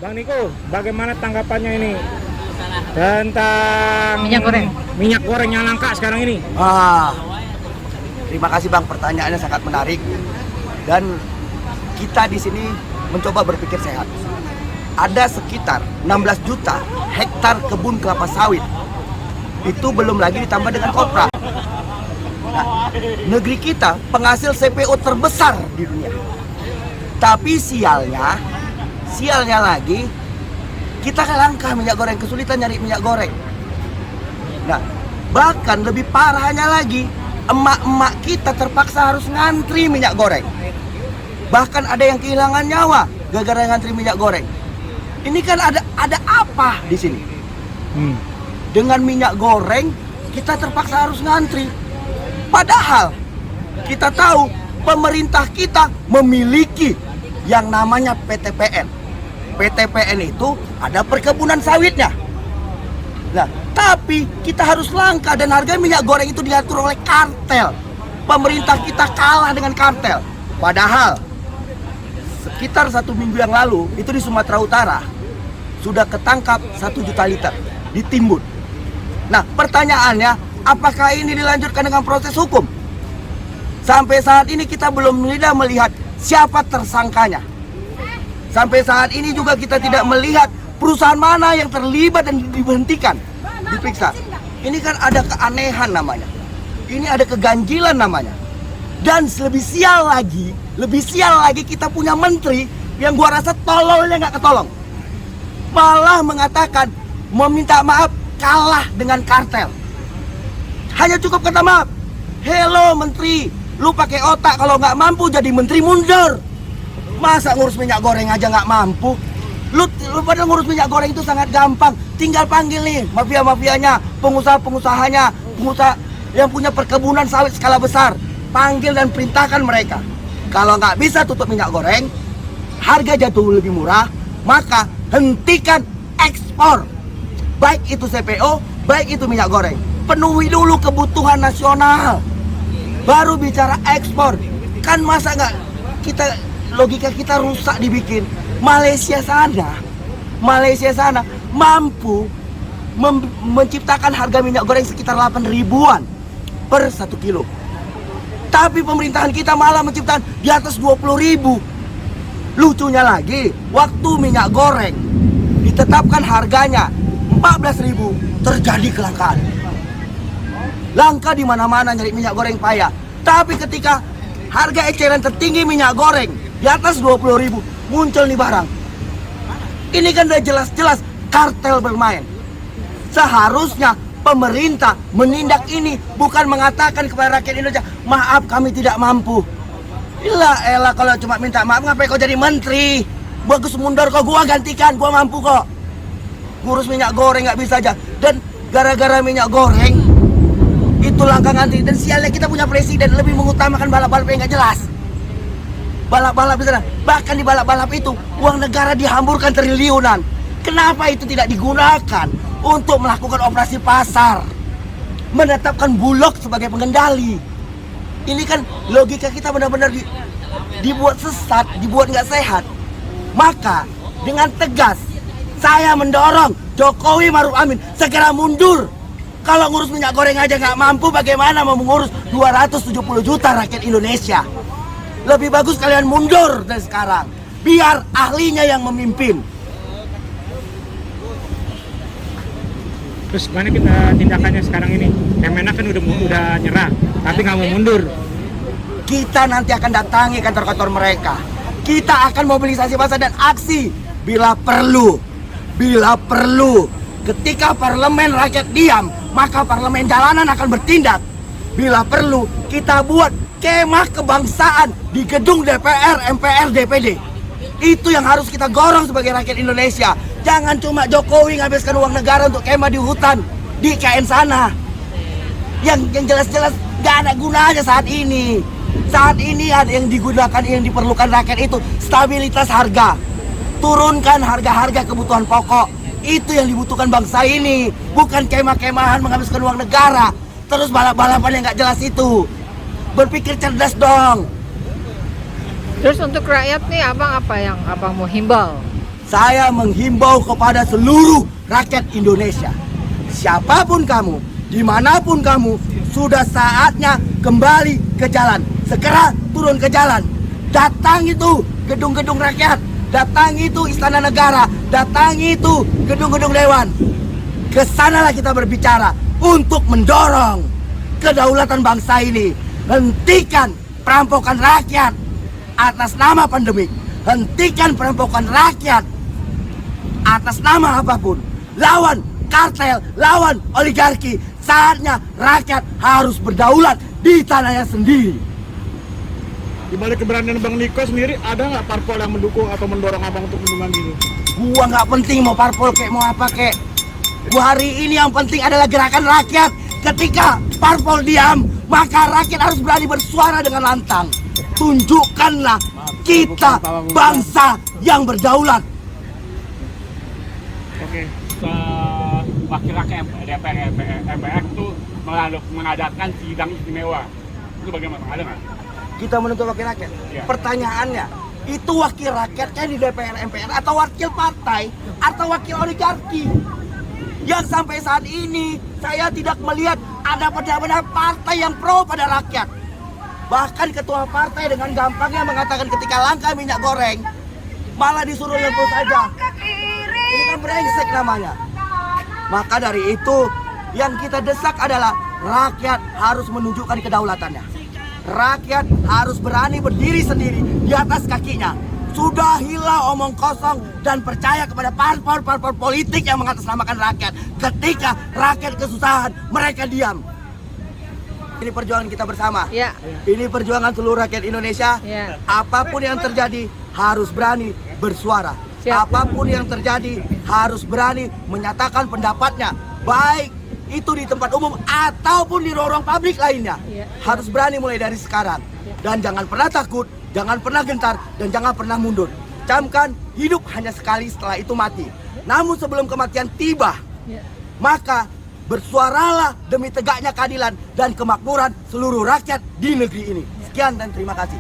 Bang Niko, bagaimana tanggapannya ini tentang minyak goreng yang langka sekarang ini? Terima kasih Bang, pertanyaannya sangat menarik dan kita di sini mencoba berpikir sehat. Ada sekitar 16 juta hektar kebun kelapa sawit. Itu belum lagi ditambah dengan kopra. Nah, negeri kita penghasil CPO terbesar di dunia. Tapi sialnya lagi kita langka minyak goreng, kesulitan nyari minyak goreng. Nah, bahkan lebih parahnya lagi, emak-emak kita terpaksa harus ngantri minyak goreng. Bahkan ada yang kehilangan nyawa gara-gara ngantri minyak goreng. Ini kan ada apa di sini? Dengan minyak goreng kita terpaksa harus ngantri. Padahal kita tahu pemerintah kita memiliki yang namanya PTPN. PTPN itu ada perkebunan sawitnya. Nah, tapi kita harus langka dan harga minyak goreng itu diatur oleh kartel. Pemerintah kita kalah dengan kartel. Padahal sekitar 1 minggu yang lalu itu di Sumatera Utara sudah ketangkap 1 juta liter ditimbun. Nah, pertanyaannya, apakah ini dilanjutkan dengan proses hukum? Sampai saat ini kita belum melihat siapa tersangkanya. Sampai saat ini juga kita tidak melihat perusahaan mana yang terlibat dan diberhentikan, diperiksa. Ini kan ada keanehan namanya. Ini ada keganjilan namanya. Dan lebih sial lagi kita punya menteri yang gua rasa tololnya nggak ketolong. Malah mengatakan meminta maaf kalah dengan kartel. Hanya cukup kata maaf. Hello menteri, lu pakai otak, kalau nggak mampu jadi menteri mundur. Masa ngurus minyak goreng aja nggak mampu? Lu pada ngurus minyak goreng itu sangat gampang. Tinggal panggil nih mafia-mafianya, pengusaha-pengusahanya, pengusaha yang punya perkebunan sawit skala besar. Panggil dan perintahkan mereka. Kalau nggak bisa tutup minyak goreng, harga jatuh lebih murah, maka hentikan ekspor. Baik itu CPO, baik itu minyak goreng. Penuhi dulu kebutuhan nasional, baru bicara ekspor. Kan masa nggak kita, logika kita rusak dibikin. Malaysia sana mampu menciptakan harga minyak goreng sekitar 8 ribuan per 1 kilo. Tapi pemerintahan kita malah menciptakan di atas 20 ribu. Lucunya lagi, waktu minyak goreng ditetapkan harganya 14 ribu, terjadi kelangkaan. Langka di mana-mana nyari minyak goreng payah. Tapi ketika harga eceran tertinggi minyak goreng di atas 20 ribu, muncul nih barang. Ini kan udah jelas-jelas kartel bermain. Seharusnya pemerintah menindak ini, bukan mengatakan kepada rakyat Indonesia, maaf kami tidak mampu. Elah kalau cuma minta maaf ngapain kau jadi menteri? Bagus mundur kok, gua gantikan, gua mampu kok. Ngurus minyak goreng nggak bisa aja. Dan gara-gara minyak goreng itu langkah ngantri. Dan sialnya kita punya presiden lebih mengutamakan balap-balap yang nggak jelas. Balap-balap di sana, bahkan di balap-balap itu uang negara dihamburkan triliunan. Kenapa itu tidak digunakan untuk melakukan operasi pasar, menetapkan Bulog sebagai pengendali? Ini kan logika kita benar-benar dibuat sesat, dibuat nggak sehat. Maka dengan tegas saya mendorong Jokowi Maruf Amin segera mundur. Kalau ngurus minyak goreng aja nggak mampu, bagaimana mau mengurus 270 juta rakyat Indonesia? Lebih bagus kalian mundur dari sekarang, biar ahlinya yang memimpin. Terus mana kita tindakannya sekarang ini? Kemenak kan udah nyerah, tapi nggak mau mundur. Kita nanti akan datangi kantor-kantor mereka. Kita akan mobilisasi massa dan aksi bila perlu. Bila perlu, ketika parlemen rakyat diam, maka parlemen jalanan akan bertindak. Bila perlu, kita buat kemah kebangsaan di gedung DPR, MPR, DPD. Itu yang harus kita gorong sebagai rakyat Indonesia. Jangan cuma Jokowi nghabiskan uang negara untuk kemah di hutan, di KN sana. Yang jelas-jelas gak ada gunanya saat ini. Saat ini ada yang digunakan, yang diperlukan rakyat itu stabilitas harga. Turunkan harga-harga kebutuhan pokok. Itu yang dibutuhkan bangsa ini. Bukan kemah-kemahan menghabiskan uang negara, terus balap-balapan yang gak jelas itu. Berpikir cerdas dong. Terus untuk rakyat nih abang, apa yang abang mau himbau? saya menghimbau kepada seluruh rakyat Indonesia. Siapapun kamu, dimanapun kamu, sudah saatnya kembali ke jalan. Segera turun ke jalan. Datang itu gedung-gedung rakyat, datang itu istana negara, datang itu gedung-gedung dewan. Kesanalah kita berbicara untuk mendorong kedaulatan bangsa ini. Hentikan perampokan rakyat atas nama pandemik. Hentikan perampokan rakyat atas nama apapun. Lawan kartel, lawan oligarki. Saatnya rakyat harus berdaulat di tanahnya sendiri. Di balik keberanian Bang Niko sendiri, ada nggak parpol yang mendukung atau mendorong abang untuk mendukung gini? Gua nggak penting mau parpol kek mau apa kek. Gua hari ini yang penting adalah gerakan rakyat. Ketika parpol diam, maka rakyat harus berani bersuara dengan lantang. Tunjukkanlah kita bangsa yang berdaulat. Oke. Wakil rakyat DPR MPR itu mengadakan sidang istimewa. Itu bagaimana? Ada nggak? Kita menuntut wakil rakyat. Ya. Pertanyaannya, itu wakil rakyatnya di DPR MPR atau wakil partai atau wakil oligarki? Yang sampai saat ini saya tidak melihat ada benar-benar partai yang pro pada rakyat. Bahkan ketua partai dengan gampangnya mengatakan ketika langka minyak goreng malah disuruh lempul saja. Ini kan brengsek namanya. Maka dari itu yang kita desak adalah rakyat harus menunjukkan kedaulatannya. Rakyat harus berani berdiri sendiri di atas kakinya. Sudahilah omong kosong dan percaya kepada parpol politik yang mengatasnamakan rakyat. Ketika rakyat kesusahan, mereka diam. Ini perjuangan kita bersama. Ya. Ini perjuangan seluruh rakyat Indonesia. Ya. Apapun yang terjadi harus berani bersuara. Siap. Apapun yang terjadi harus berani menyatakan pendapatnya. Baik itu di tempat umum ataupun di ruang publik lainnya. Ya. Harus berani mulai dari sekarang. Dan jangan pernah takut, jangan pernah gentar, dan jangan pernah mundur. Camkan, hidup hanya sekali, setelah itu mati. Namun sebelum kematian tiba, maka bersuaralah demi tegaknya keadilan dan kemakmuran seluruh rakyat di negeri ini. Sekian dan terima kasih.